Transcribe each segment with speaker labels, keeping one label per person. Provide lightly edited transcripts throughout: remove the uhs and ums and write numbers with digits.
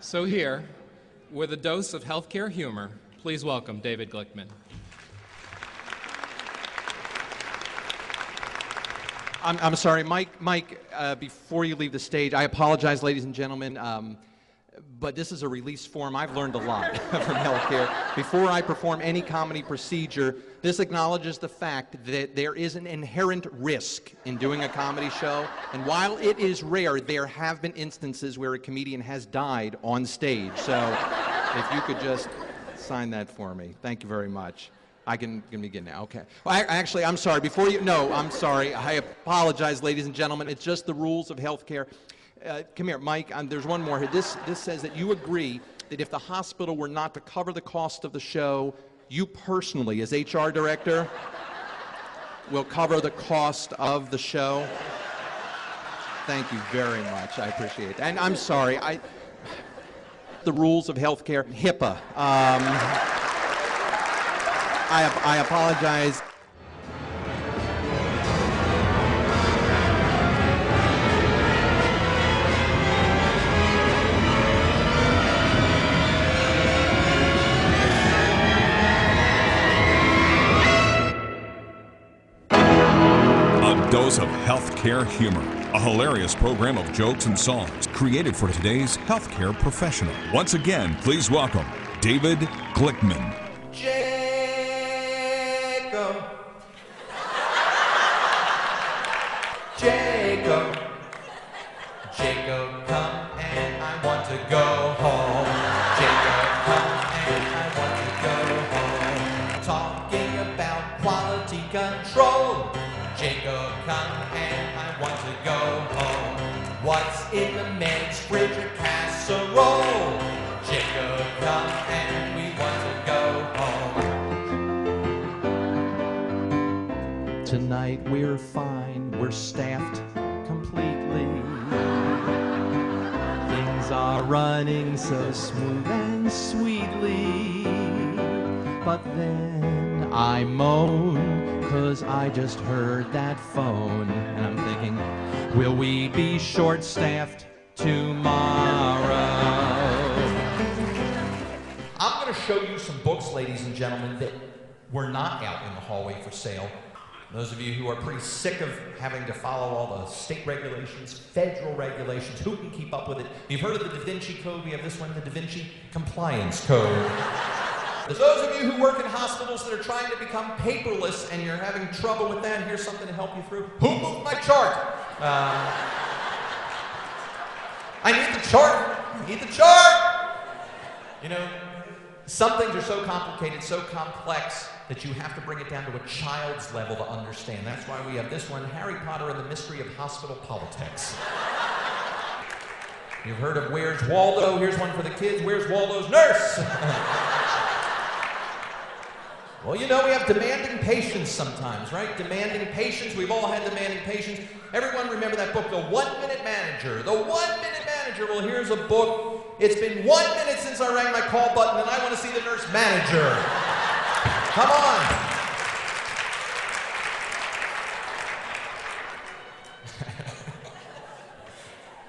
Speaker 1: So here, with a dose of healthcare humor, please welcome David Glickman.
Speaker 2: I'm sorry, Mike, before you leave the stage, I apologize, ladies and gentlemen, but this is a release form. I've learned a lot from healthcare. Before I perform any comedy procedure, this acknowledges the fact that there is an inherent risk in doing a comedy show, and while it is rare, there have been instances where a comedian has died on stage. So if you could just sign that for me. Thank you very much. I can begin now, okay. Well, actually, I'm sorry, I'm sorry. I apologize, ladies and gentlemen. It's just the rules of healthcare. Come here, Mike, there's one more here. This says that you agree that if the hospital were not to cover the cost of the show, you personally, as HR director, will cover the cost of the show. Thank you very much. I appreciate it. And I'm sorry, the rules of healthcare, HIPAA. I apologize.
Speaker 3: A dose of healthcare humor. A hilarious program of jokes and songs created for today's healthcare professional. Once again, please welcome David Glickman.
Speaker 4: Jacob, come and I want to go home. Jacob, come and I want to go home. Talking about quality control. Jacob, come and I want to go home. What's in the men's fridge or casserole? Jacob, come and we want to go home. Tonight we're fine, we're staffed completely. Things are running so smooth and sweetly. But then I moan, 'cause I just heard that phone. And I'm thinking, will we be short-staffed tomorrow? I'm gonna show you some books, ladies and gentlemen, that were not out in the hallway for sale. Those of you who are pretty sick of having to follow all the state regulations, federal regulations, who can keep up with it? You've heard of the Da Vinci Code. We have this one, the Da Vinci Compliance Code. There's those of you who work in hospitals that are trying to become paperless and you're having trouble with that. Here's something to help you through. Who moved my chart? I need the chart. I need the chart. You know, some things are so complicated, so complex, that you have to bring it down to a child's level to understand. That's why we have this one, Harry Potter and the Mystery of Hospital Politics. You've heard of Where's Waldo? Here's one for the kids. Where's Waldo's nurse? Well, you know, we have demanding patients sometimes, right? Demanding patients. We've all had demanding patients. Everyone remember that book, The 1 Minute Manager. The 1 Minute Manager. Well, here's a book. It's been 1 minute since I rang my call button and I want to see the nurse manager. Come on.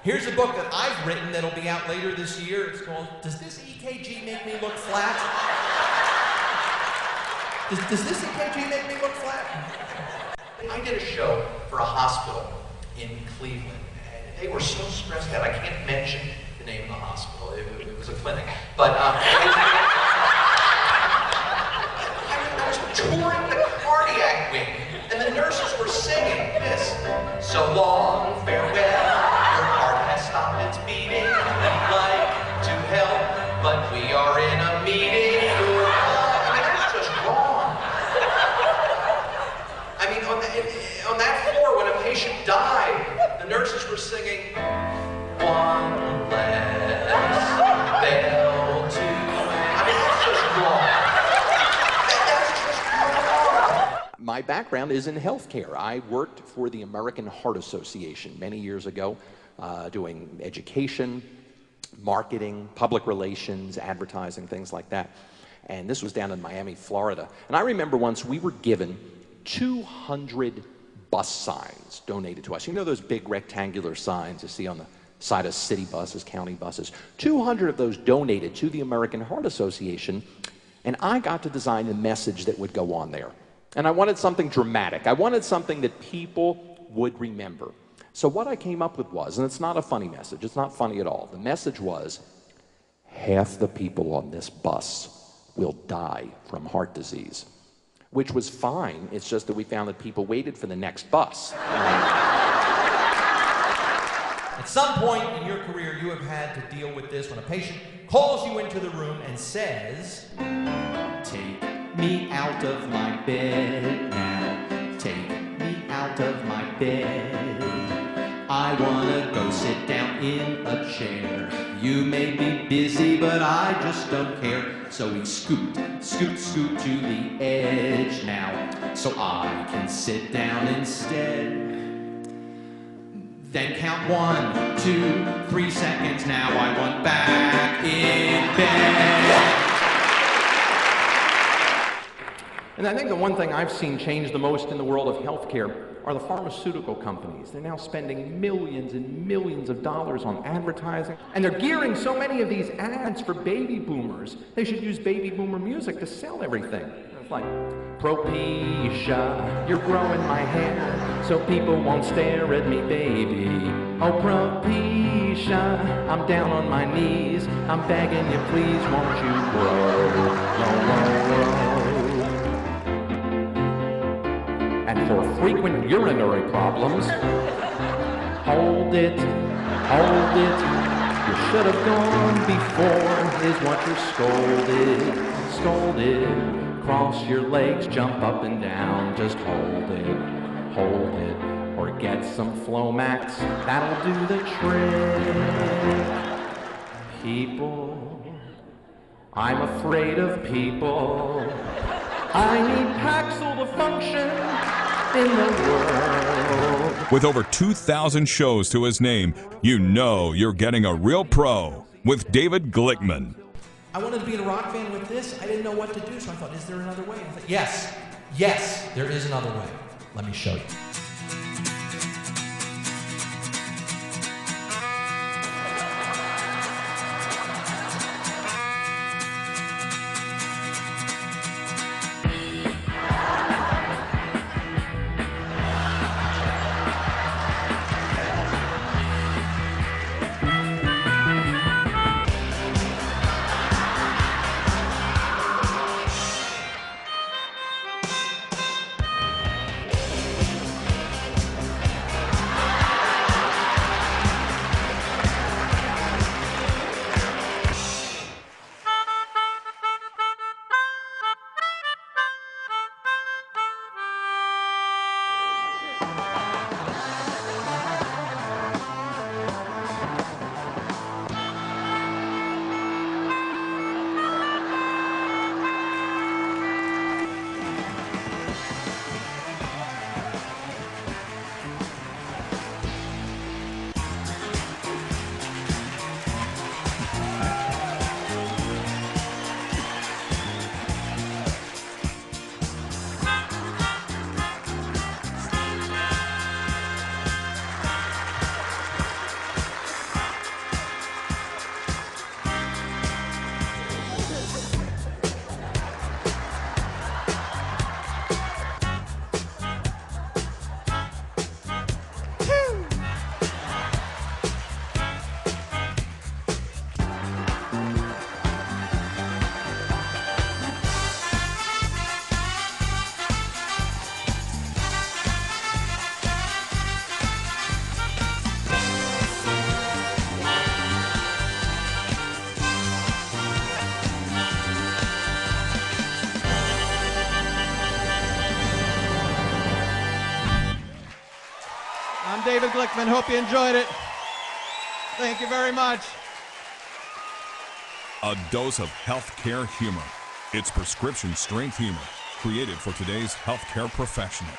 Speaker 4: Here's a book that I've written that'll be out later this year. It's called, Does This EKG Make Me Look Flat? Does this EKG make me look flat? I did a show for a hospital in Cleveland, and they were so stressed out. I can't mention the name of the hospital. It was a clinic. But I was touring the cardiac wing, and the nurses were singing this. So long, farewell, your heart has stopped its beating. We'd like to help, but we are in a meeting. On that floor, when a patient died, the nurses were singing, one less bell to... I mean, that's just wrong. That's just wrong.
Speaker 2: My background is in healthcare. I worked for the American Heart Association many years ago, doing education, marketing, public relations, advertising, things like that. And this was down in Miami, Florida. And I remember once we were given 200 bus signs donated to us. You know those big rectangular signs you see on the
Speaker 5: side of city buses, county buses. 200 of those donated to the American Heart Association, and I got to design a message that would go on there. And I wanted something dramatic. I wanted something that people would remember. So what I came up with was, and it's not a funny message, it's not funny at all. The message was, half the people on this bus will die from heart disease, which was fine. It's just that we found that people waited for the next bus.
Speaker 4: At some point in your career, you have had to deal with this when a patient calls you into the room and says,
Speaker 5: Take me out of my bed now. Take me out of my bed. I wanna go sit down in a chair. You may be busy, but I just don't care. So we scoot to the edge now, so I can sit down instead. Then count 1, 2, 3 seconds. Now I want back in bed.
Speaker 2: And I think the one thing I've seen change the most in the world of healthcare are the pharmaceutical companies. They're now spending millions and millions of dollars on advertising, and they're gearing so many of these ads for baby boomers. They should use baby boomer music to sell everything. It's like, Propecia, you're growing my hair, so people won't stare at me, baby. Oh, Propecia, I'm down on my knees, I'm begging you, please, won't you grow, grow. And for frequent urinary problems, hold it, you should have gone before, is what you're scolded. Cross your legs, jump up and down, just hold it, or get some Flomax, that'll do the trick. People, I'm afraid of people. I need Paxil to function in the world.
Speaker 3: With over 2,000 shows to his name, you know you're getting a real pro with David Glickman.
Speaker 4: I wanted to be in a rock band with this. I didn't know what to do, so I thought, is there another way? I thought, yes, there is another way. Let me show you.
Speaker 2: I'm David Glickman. Hope you enjoyed it. Thank you very much.
Speaker 3: A dose of healthcare humor. It's prescription strength humor, created for today's healthcare professional.